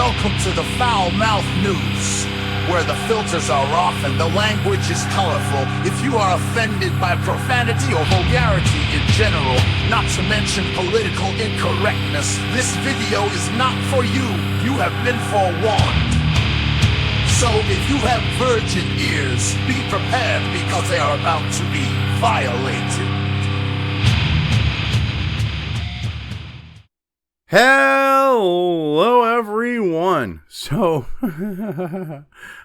Welcome to the Foul Mouth News, where the filters are off and the language is colorful. If you are offended by profanity or vulgarity in general, not to mention political incorrectness, this video is not for you. You have been forewarned. So if you have virgin ears, be prepared because they are about to be violated. Hello, everyone. So,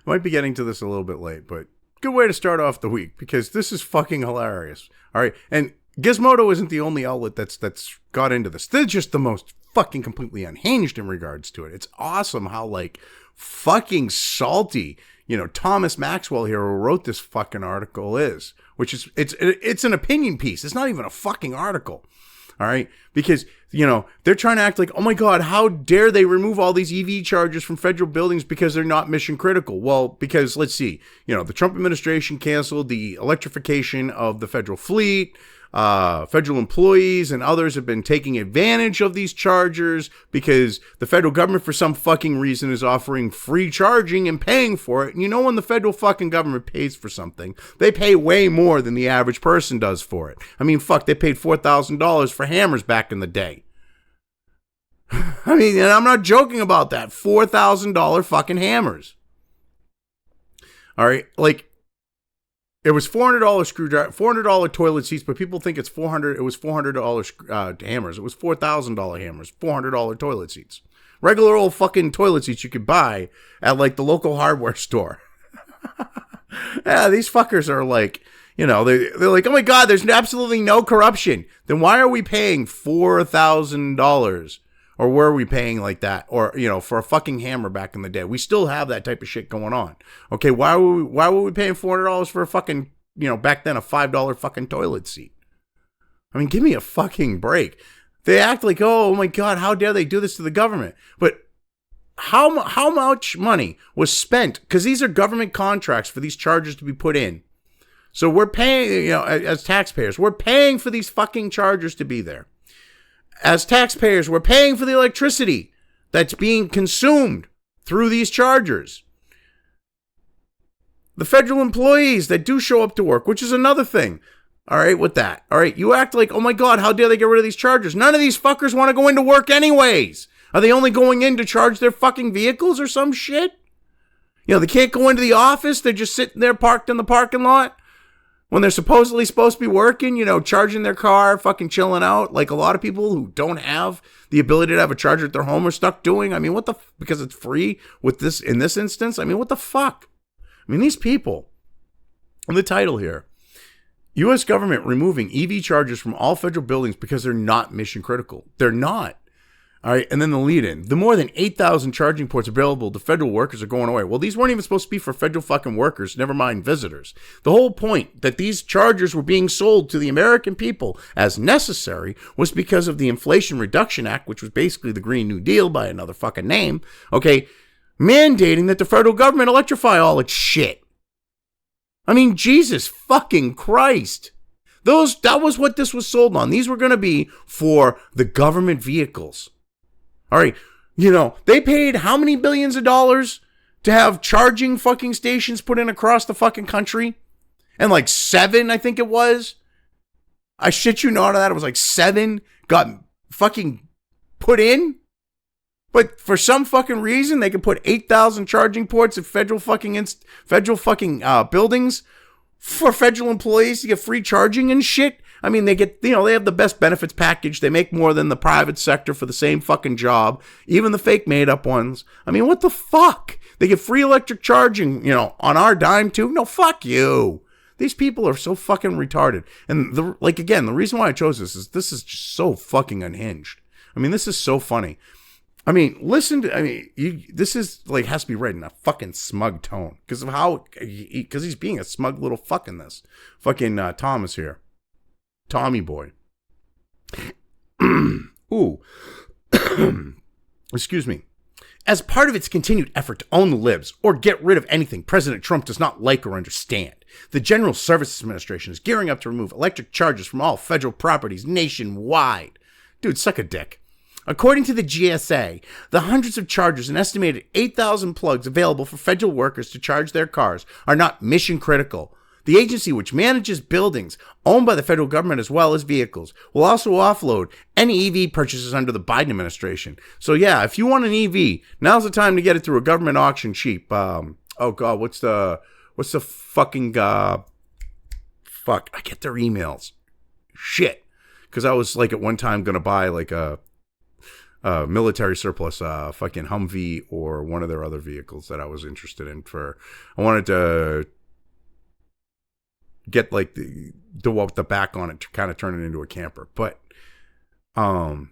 might be getting to this a little bit late, but good way to start off the week because this is fucking hilarious. All right, and Gizmodo isn't the only outlet that's got into this. They're just the most fucking completely unhinged in regards to it. It's awesome how like fucking salty, Thomas Maxwell here who wrote this fucking article is, which is it's an opinion piece. It's not even a fucking article. All right, because they're trying to act like, oh my God, how dare they remove all these EV chargers from federal buildings because they're not mission critical? Well, because let's see, the Trump administration canceled the electrification of the federal fleet. Federal employees and others have been taking advantage of these chargers because the federal government for some fucking reason is offering free charging and paying for it. And when the federal fucking government pays for something, they pay way more than the average person does for it. I mean, fuck, they paid $4,000 for hammers back in the day. I mean, and I'm not joking about that. $4,000 fucking hammers. All right, like, it was $400 screwdriver, $400 toilet seats, but people think it's $400. It was $400 hammers. It was $4,000 hammers, $400 toilet seats. Regular old fucking toilet seats you could buy at like the local hardware store. Yeah, these fuckers are like, they're like, oh my God, there's absolutely no corruption. Then why are we paying $4,000? Or were we paying like that? Or, for a fucking hammer back in the day? We still have that type of shit going on. Okay, why were we paying $400 for a fucking, back then a $5 fucking toilet seat? I mean, give me a fucking break. They act like, oh my God, how dare they do this to the government? But how much money was spent? Because these are government contracts for these chargers to be put in. So we're paying, as taxpayers, we're paying for these fucking chargers to be there. As taxpayers, we're paying for the electricity that's being consumed through these chargers. The federal employees that do show up to work, which is another thing. All right, with that. All right, you act like, oh my God, how dare they get rid of these chargers? None of these fuckers want to go into work anyways. Are they only going in to charge their fucking vehicles or some shit? They can't go into the office. They're just sitting there parked in the parking lot. When they're supposed to be working, charging their car, fucking chilling out, like a lot of people who don't have the ability to have a charger at their home are stuck doing. I mean, because it's free with this, in this instance, I mean, what the fuck? I mean, these people, and the title here, U.S. government removing EV chargers from all federal buildings because they're not mission critical. They're not. All right, and then the lead-in. The more than 8,000 charging ports available to federal workers are going away. Well, these weren't even supposed to be for federal fucking workers, never mind visitors. The whole point that these chargers were being sold to the American people as necessary was because of the Inflation Reduction Act, which was basically the Green New Deal by another fucking name, okay, mandating that the federal government electrify all its shit. I mean, Jesus fucking Christ. That was what this was sold on. These were going to be for the government vehicles. All right, they paid how many billions of dollars to have charging fucking stations put in across the fucking country? And like 7, I think it was. I shit you not, that it was like 7 got fucking put in. But for some fucking reason, they can put 8,000 charging ports at federal fucking buildings for federal employees to get free charging and shit. I mean, they get, they have the best benefits package. They make more than the private sector for the same fucking job. Even the fake made up ones. I mean, what the fuck? They get free electric charging, on our dime too? No, fuck you. These people are so fucking retarded. And the reason why I chose this is just so fucking unhinged. I mean, this is so funny. I mean, this is like, has to be read in a fucking smug tone because of because he's being a smug little fuck in this. Fucking Thomas here. Tommy boy. Ooh. Excuse me. As part of its continued effort to own the libs or get rid of anything President Trump does not like or understand, the General Services Administration is gearing up to remove electric chargers from all federal properties nationwide. Dude, suck a dick. According to the GSA, the hundreds of chargers and estimated 8,000 plugs available for federal workers to charge their cars are not mission critical. The agency, which manages buildings owned by the federal government as well as vehicles, will also offload any EV purchases under the Biden administration. So yeah, if you want an EV, now's the time to get it through a government auction cheap. Oh God, what's the fucking fuck? I get their emails. Shit, because I was like at one time gonna buy like a military surplus, fucking Humvee or one of their other vehicles that I was interested in. I wanted to get like the back on it to kind of turn it into a camper. But what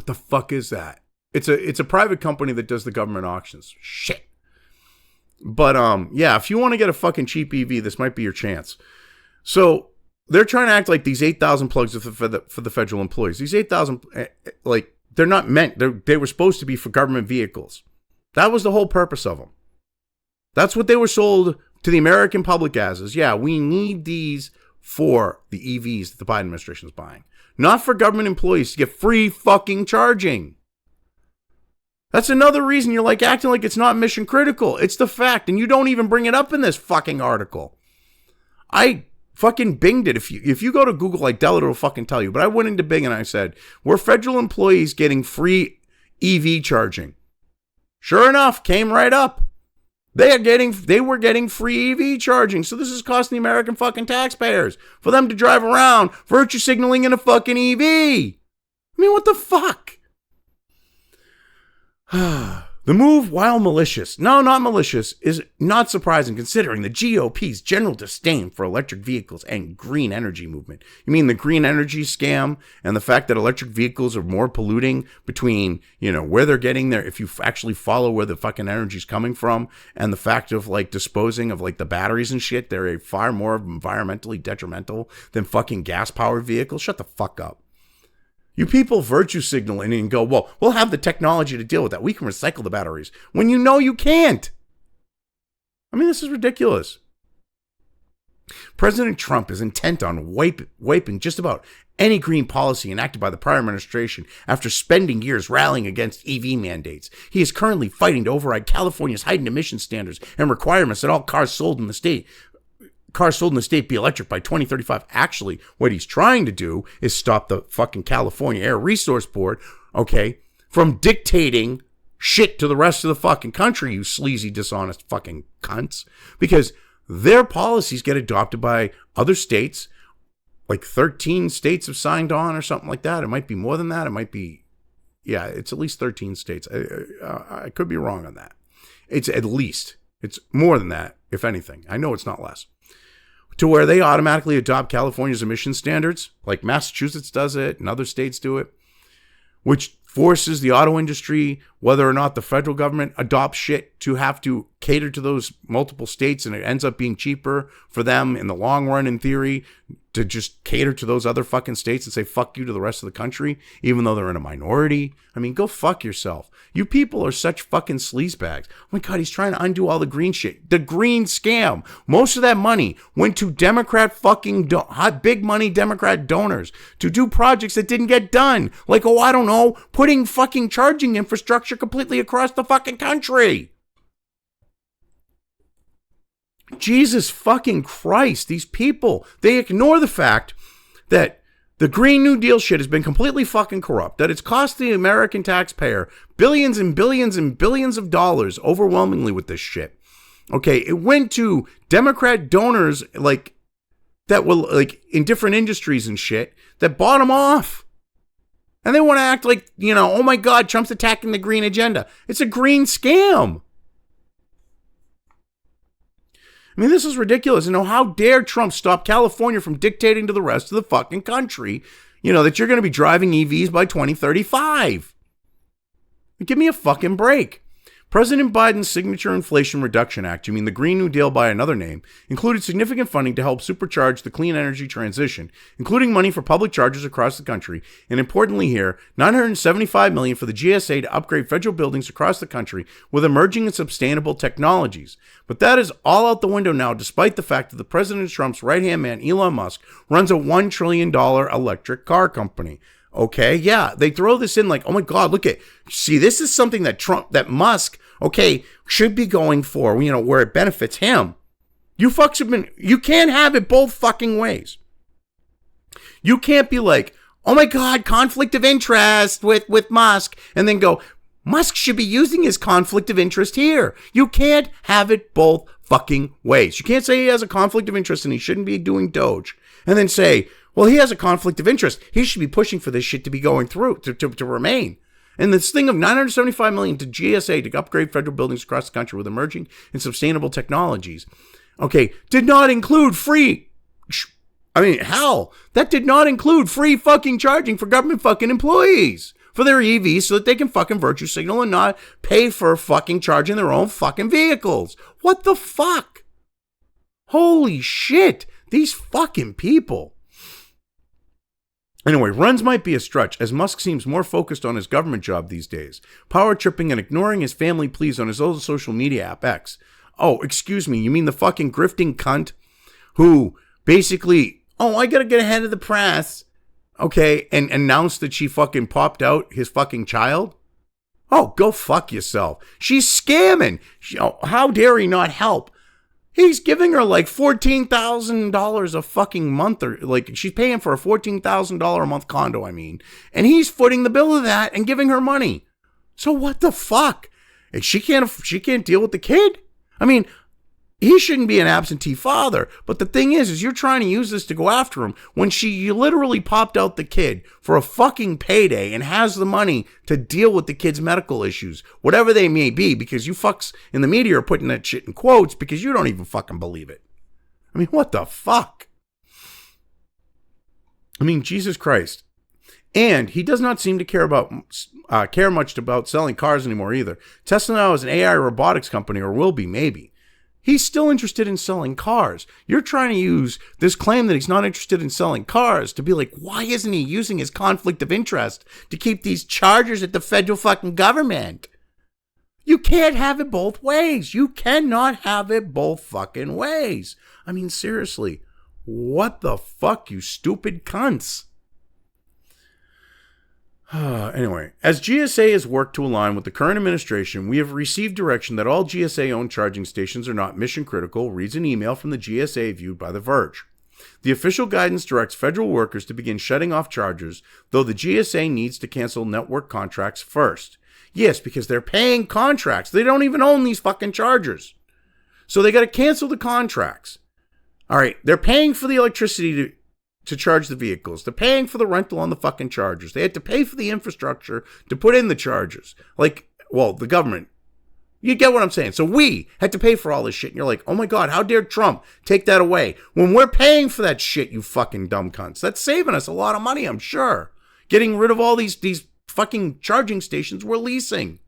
the fuck is that? It's a private company that does the government auctions. Shit. But yeah, if you want to get a fucking cheap EV, this might be your chance. So they're trying to act like these 8,000 plugs for the federal employees. These 8,000, like, they're not meant. They were supposed to be for government vehicles. That was the whole purpose of them. That's what they were sold to the American public as, is, yeah, we need these for the EVs that the Biden administration is buying. Not for government employees to get free fucking charging. That's another reason you're like acting like it's not mission critical. It's the fact, and you don't even bring it up in this fucking article. I fucking binged it. If you go to Google, I doubt it'll fucking tell you. But I went into Bing and I said, were federal employees getting free EV charging? Sure enough, came right up. They were getting free EV charging. So this is costing the American fucking taxpayers for them to drive around virtue signaling in a fucking EV. I mean, what the fuck? The move, while malicious, no, not malicious, is not surprising considering the GOP's general disdain for electric vehicles and green energy movement. You mean the green energy scam and the fact that electric vehicles are more polluting between, where they're getting there, if you actually follow where the fucking energy's coming from, and the fact of like disposing of like the batteries and shit, they're far more environmentally detrimental than fucking gas-powered vehicles. Shut the fuck up. You people virtue signaling and go, well, we'll have the technology to deal with that. We can recycle the batteries. When you know you can't. I mean, this is ridiculous. President Trump is intent on wiping just about any green policy enacted by the prior administration after spending years rallying against EV mandates. He is currently fighting to override California's heightened emission standards and requirements that all cars sold in the state be electric by 2035. Actually, what he's trying to do is stop the fucking California Air Resource Board, okay, from dictating shit to the rest of the fucking country, you sleazy, dishonest fucking cunts, because their policies get adopted by other states. Like 13 states have signed on or something like that. It might be more than that. It might be, yeah, it's at least 13 states. I could be wrong on that. It's at least. It's more than that, if anything. I know it's not less. To where they automatically adopt California's emission standards, like Massachusetts does it and other states do it, which forces the auto industry, whether or not the federal government adopts shit, to have to cater to those multiple states, and it ends up being cheaper for them in the long run, in theory, to just cater to those other fucking states and say fuck you to the rest of the country, even though they're in a minority. I mean, go fuck yourself. You people are such fucking sleazebags. Oh my God, he's trying to undo all the green shit. The green scam. Most of that money went to Democrat fucking big money Democrat donors to do projects that didn't get done. Like, I don't know, putting fucking charging infrastructure completely across the fucking country. Jesus fucking Christ, these people, they ignore the fact that the Green New Deal shit has been completely fucking corrupt, that it's cost the American taxpayer billions and billions and billions of dollars overwhelmingly with this shit. Okay, it went to Democrat donors like that were like in different industries and shit that bought them off. And they want to act like, oh my God, Trump's attacking the green agenda. It's a green scam. I mean, this is ridiculous. How dare Trump stop California from dictating to the rest of the fucking country, that you're going to be driving EVs by 2035. Give me a fucking break. President Biden's signature Inflation Reduction Act, you mean the Green New Deal by another name, included significant funding to help supercharge the clean energy transition, including money for public chargers across the country, and importantly here, $975 million for the GSA to upgrade federal buildings across the country with emerging and sustainable technologies. But that is all out the window now, despite the fact that the President Trump's right-hand man, Elon Musk, runs a $1 trillion electric car company. Okay, yeah, they throw this in like, oh my God, look at, see, this is something that Musk, okay, should be going for, where it benefits him. You can't have it both fucking ways. You can't be like, oh my God, conflict of interest with Musk, and then go, Musk should be using his conflict of interest here. You can't have it both fucking ways. You can't say he has a conflict of interest and he shouldn't be doing Doge, and then say, well, he has a conflict of interest. He should be pushing for this shit to be going through, to remain. And this thing of $975 million to GSA to upgrade federal buildings across the country with emerging and sustainable technologies, okay, did not include that did not include free fucking charging for government fucking employees for their EVs so that they can fucking virtue signal and not pay for fucking charging their own fucking vehicles. What the fuck? Holy shit. These fucking people. Anyway, runs might be a stretch, as Musk seems more focused on his government job these days, power tripping and ignoring his family pleas on his old social media app X. Oh, excuse me, you mean the fucking grifting cunt who basically, I gotta get ahead of the press, okay, and announced that she fucking popped out his fucking child? Oh, go fuck yourself. She's scamming. How dare he not help? He's giving her like $14,000 a fucking month, or like she's paying for a $14,000 a month condo, and he's footing the bill of that and giving her money. So what the fuck? And she can't deal with the kid? He shouldn't be an absentee father. But the thing is you're trying to use this to go after him when she literally popped out the kid for a fucking payday and has the money to deal with the kid's medical issues, whatever they may be, because you fucks in the media are putting that shit in quotes because you don't even fucking believe it. What the fuck? Jesus Christ. And he does not seem to care much about selling cars anymore either. Tesla now is an AI robotics company, or will be, maybe. He's still interested in selling cars. You're trying to use this claim that he's not interested in selling cars to be like, why isn't he using his conflict of interest to keep these chargers at the federal fucking government? You can't have it both ways. You cannot have it both fucking ways. Seriously, what the fuck, you stupid cunts? Anyway, as GSA has worked to align with the current administration, we have received direction that all GSA-owned charging stations are not mission critical, reads an email from the GSA viewed by The Verge. The official guidance directs federal workers to begin shutting off chargers, though the GSA needs to cancel network contracts first. Yes, because they're paying contracts. They don't even own these fucking chargers. So they got to cancel the contracts. All right, they're paying for the electricity to charge the vehicles. They're paying for the rental on the fucking chargers. They had to pay for the infrastructure to put in the chargers. The government. You get what I'm saying? So we had to pay for all this shit. And you're like, oh my God, how dare Trump take that away? When we're paying for that shit, you fucking dumb cunts. That's saving us a lot of money, I'm sure. Getting rid of all these fucking charging stations we're leasing.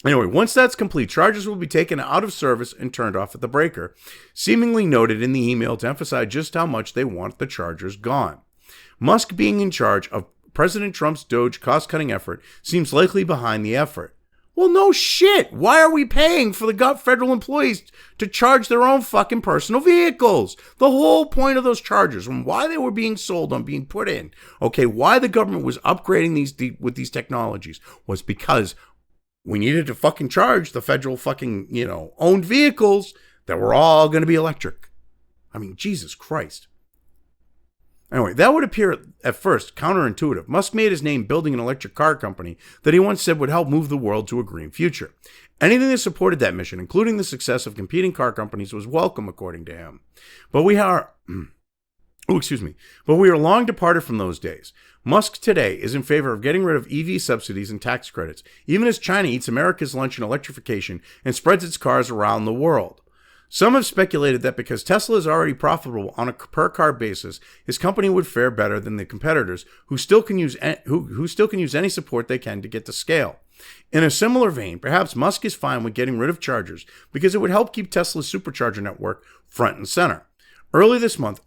Anyway, once that's complete, chargers will be taken out of service and turned off at the breaker, seemingly noted in the email to emphasize just how much they want the chargers gone. Musk being in charge of President Trump's Doge cost-cutting effort seems likely behind the effort. Well, no shit. Why are we paying for the federal employees to charge their own fucking personal vehicles? The whole point of those chargers, and why they were being sold on being put in, why the government was upgrading with these technologies was because we needed to fucking charge the federal fucking, owned vehicles that were all going to be electric. Jesus Christ. Anyway, that would appear at first counterintuitive. Musk made his name building an electric car company that he once said would help move the world to a green future. Anything that supported that mission, including the success of competing car companies, was welcome, according to him. But we are long departed from those days. Musk today is in favor of getting rid of EV subsidies and tax credits, even as China eats America's lunch in electrification and spreads its cars around the world. Some have speculated that because Tesla is already profitable on a per-car basis, his company would fare better than the competitors who still can use any support they can to get to scale. In a similar vein, perhaps Musk is fine with getting rid of chargers because it would help keep Tesla's supercharger network front and center. Early this month,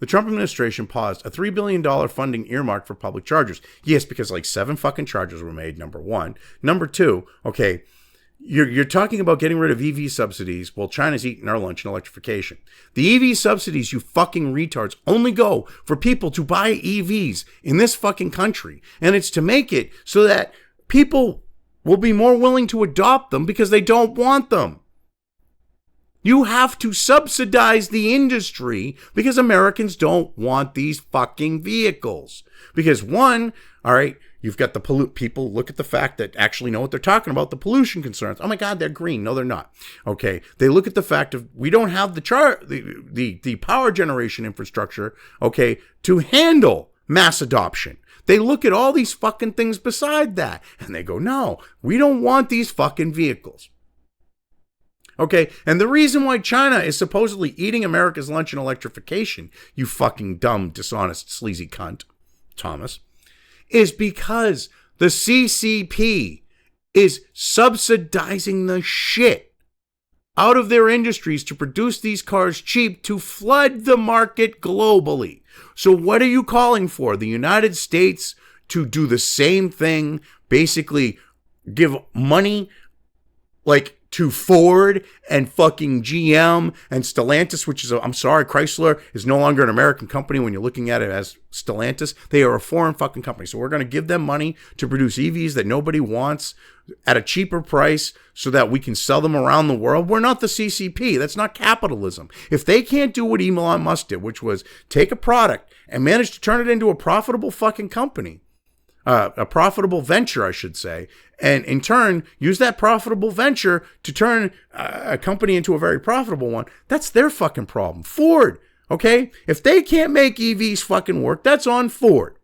the Trump administration paused a $3 billion funding earmark for public chargers. Yes, because 7 fucking chargers were made, number one. Number two, You're talking about getting rid of EV subsidies while China's eating our lunch in electrification. The EV subsidies, you fucking retards, only go for people to buy EVs in this fucking country. And it's to make it so that people will be more willing to adopt them because they don't want them. You have to subsidize the industry because Americans don't want these fucking vehicles. Because one, all right, you've got the people look at the fact that actually know what they're talking about, the pollution concerns. Oh my God, they're green. No, they're not. Okay. They look at the fact of we don't have the power generation infrastructure, okay, to handle mass adoption. They look at all these fucking things beside that and they go, no, we don't want these fucking vehicles. Okay, and the reason why China is supposedly eating America's lunch in electrification, you fucking dumb, dishonest, sleazy cunt, Thomas, is because the CCP is subsidizing the shit out of their industries to produce these cars cheap to flood the market globally. So what are you calling for? The United States to do the same thing, basically give money like to Ford and fucking GM and Stellantis, which is, I'm sorry, Chrysler is no longer an American company when you're looking at it as Stellantis. They are a foreign fucking company. So we're going to give them money to produce EVs that nobody wants at a cheaper price so that we can sell them around the world. We're not the CCP. That's not capitalism. If they can't do what Elon Musk did, which was take a product and manage to turn it into a profitable fucking company, a profitable venture, I should say, and in turn use that profitable venture to turn a company into a very profitable one, that's their fucking problem. Ford, okay? If they can't make EVs fucking work, that's on Ford.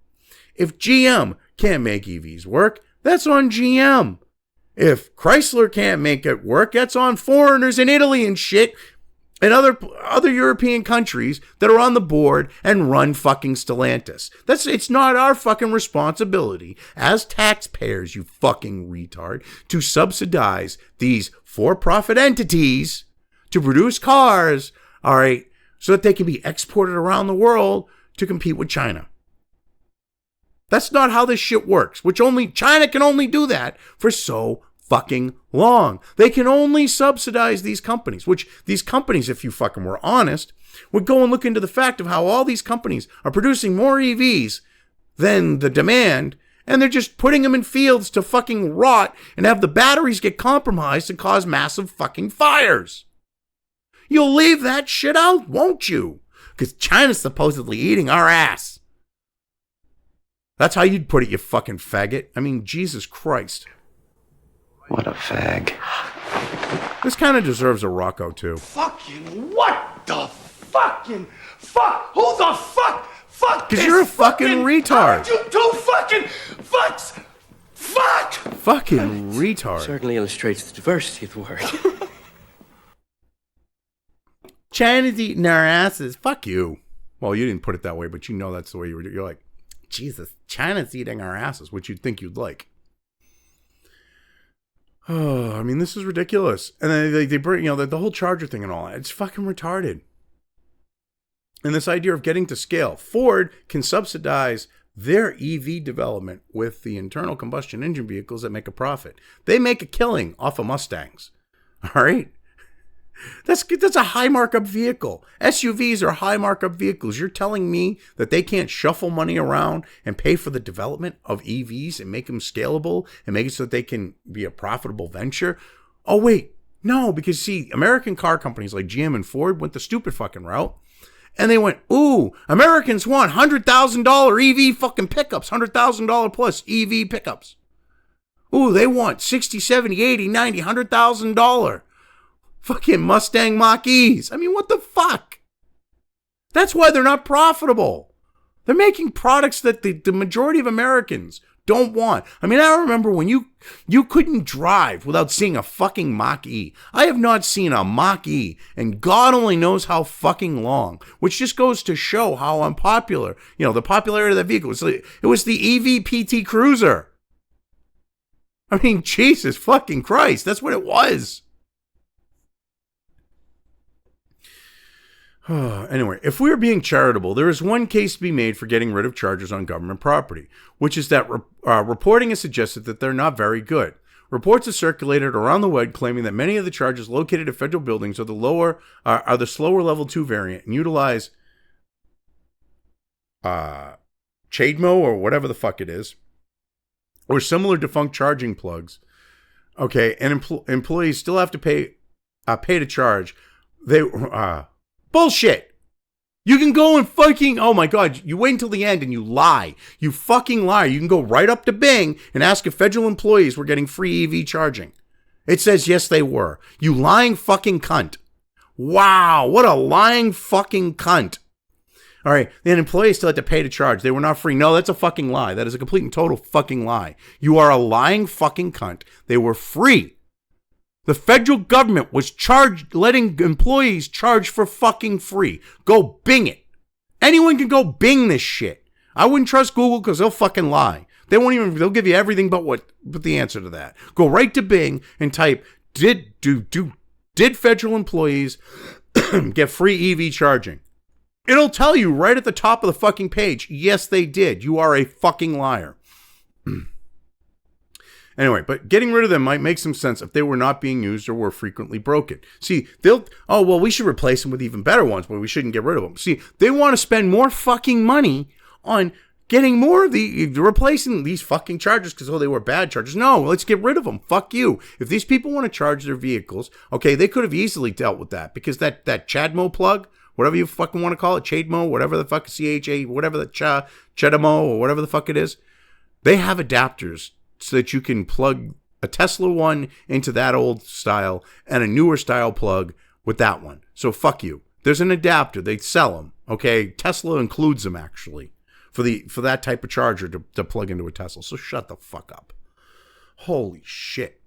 If GM can't make EVs work, that's on GM. If Chrysler can't make it work, that's on foreigners in Italy and shit and other European countries that are on the board and run fucking Stellantis. It's not our fucking responsibility as taxpayers, you fucking retard, to subsidize these for-profit entities to produce cars, all right, so that they can be exported around the world to compete with China. That's not how this shit works, which only China can only do that for so fucking long. They can only subsidize these companies, which these companies, if you fucking were honest, would go and look into the fact of how all these companies are producing more EVs than the demand, and they're just putting them in fields to fucking rot and have the batteries get compromised and cause massive fucking fires. You'll leave that shit out, won't you? Because China's supposedly eating our ass. That's how you'd put it, you fucking faggot. I mean, Jesus Christ. What a fag. This kind of deserves a Rocco, too. Fucking what the fucking fuck? Who the fuck? Fuck Because you're a fucking retard. You two fucking fucks. Fuck! Fucking retard. Certainly illustrates the diversity of the word. China's eating our asses. Fuck you. Well, you didn't put it that way, but you know that's the way you're like, Jesus, China's eating our asses, which you'd think you'd like. Oh, I mean, this is ridiculous. And then they bring, the whole charger thing and all that. It's fucking retarded. And this idea of getting to scale. Ford can subsidize their EV development with the internal combustion engine vehicles that make a profit. They make a killing off of Mustangs. All right? That's a high markup vehicle. SUVs are high markup vehicles. You're telling me that they can't shuffle money around and pay for the development of EVs and make them scalable and make it so that they can be a profitable venture? Oh, wait. No, because see, American car companies like GM and Ford went the stupid fucking route. And they went, ooh, Americans want $100,000 EV fucking pickups, $100,000 plus EV pickups. Ooh, they want 60, 70, 80, 90, $100,000 fucking Mustang Mach-E's. I mean, what the fuck? That's why they're not profitable. They're making products that the majority of Americans don't want. I mean, I remember when you couldn't drive without seeing a fucking Mach-E. I have not seen a Mach-E, and God only knows how fucking long, which just goes to show how unpopular, the popularity of that vehicle. It was the EV PT Cruiser. I mean, Jesus fucking Christ, that's what it was. Anyway, if we are being charitable, there is one case to be made for getting rid of chargers on government property, which is that reporting has suggested that they're not very good. Reports have circulated around the web claiming that many of the charges located at federal buildings are the slower level 2 variant and utilize Chademo or whatever the fuck it is, or similar defunct charging plugs. Okay, and employees still have to pay to charge. Bullshit. You can go and fucking, oh my God, you wait until the end and you lie. You fucking lie. You can go right up to Bing and ask if federal employees were getting free EV charging. It says yes, they were. You lying fucking cunt. Wow, what a lying fucking cunt. All right, then employees still had to pay to charge. They were not free. No, that's a fucking lie. That is a complete and total fucking lie. You are a lying fucking cunt. They were free. The federal government was letting employees charge for fucking free. Go Bing it. Anyone can go Bing this shit. I wouldn't trust Google because they'll fucking lie. They'll give you everything but the answer to that. Go right to Bing and type, did federal employees get free EV charging? It'll tell you right at the top of the fucking page, yes, they did. You are a fucking liar. Anyway, but getting rid of them might make some sense if they were not being used or were frequently broken. See, we should replace them with even better ones, but we shouldn't get rid of them. See, they want to spend more fucking money on getting more of replacing these fucking chargers because, they were bad chargers. No, let's get rid of them. Fuck you. If these people want to charge their vehicles, okay, they could have easily dealt with that because that Chadmo plug, whatever you fucking want to call it, Chademo, whatever the fuck, CHA, whatever the Chademo or whatever the fuck it is, they have adapters so that you can plug a Tesla one into that old style and a newer style plug with that one. So fuck you. There's an adapter. They sell them. Okay. Tesla includes them actually for that type of charger to plug into a Tesla. So shut the fuck up. Holy shit.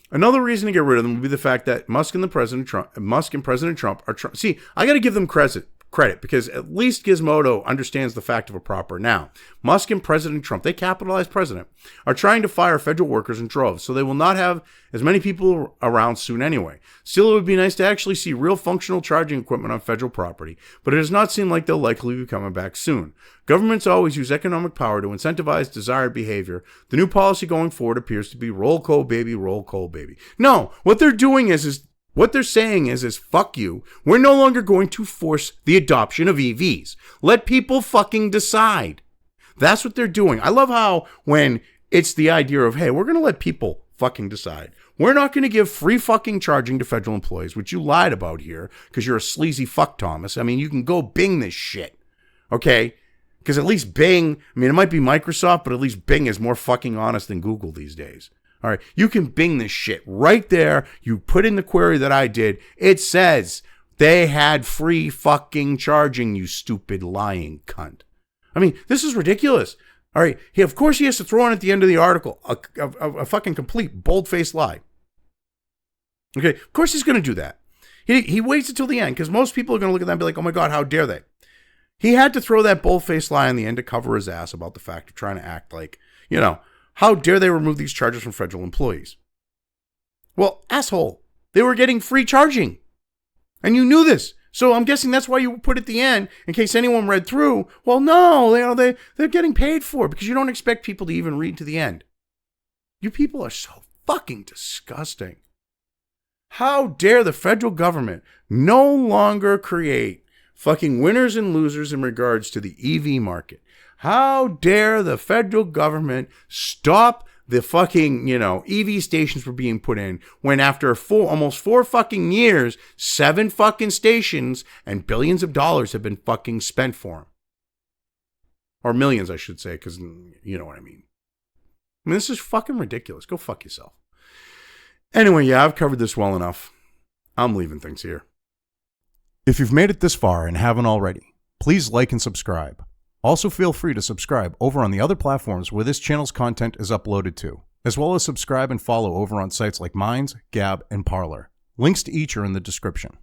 Another reason to get rid of them would be the fact that Musk and President Trump are trying. See, I got to give them credit because at least Gizmodo understands the fact of a proper now. Musk and President Trump, they capitalized president, are trying to fire federal workers in droves, so they will not have as many people around soon anyway. Still, it would be nice to actually see real functional charging equipment on federal property, but it does not seem like they'll likely be coming back soon. Governments always use economic power to incentivize desired behavior. The new policy going forward appears to be roll coal baby, roll coal baby. No, what they're doing is what they're saying is fuck you. We're no longer going to force the adoption of EVs. Let people fucking decide. That's what they're doing. I love how when it's the idea of, hey, we're going to let people fucking decide. We're not going to give free fucking charging to federal employees, which you lied about here because you're a sleazy fuck, Thomas. I mean, you can go Bing this shit. Okay? Because at least Bing, it might be Microsoft, but at least Bing is more fucking honest than Google these days. All right, you can Bing this shit right there. You put in the query that I did. It says they had free fucking charging, you stupid lying cunt. This is ridiculous. All right, of course he has to throw in at the end of the article a fucking complete bold-faced lie. Okay, of course he's going to do that. He waits until the end because most people are going to look at that and be like, oh my God, how dare they? He had to throw that bold-faced lie in the end to cover his ass about the fact of trying to act like, how dare they remove these charges from federal employees? Well, asshole, they were getting free charging. And you knew this. So I'm guessing that's why you put at the end, in case anyone read through, well, no, they're getting paid for it because you don't expect people to even read to the end. You people are so fucking disgusting. How dare the federal government no longer create fucking winners and losers in regards to the EV market? How dare the federal government stop the fucking, EV stations from being put in when after almost 4 fucking years, 7 fucking stations and billions of dollars have been fucking spent for them. Or millions, I should say, because you know what I mean. This is fucking ridiculous. Go fuck yourself. Anyway, yeah, I've covered this well enough. I'm leaving things here. If you've made it this far and haven't already, please like and subscribe. Also, feel free to subscribe over on the other platforms where this channel's content is uploaded to, as well as subscribe and follow over on sites like Minds, Gab, and Parler. Links to each are in the description.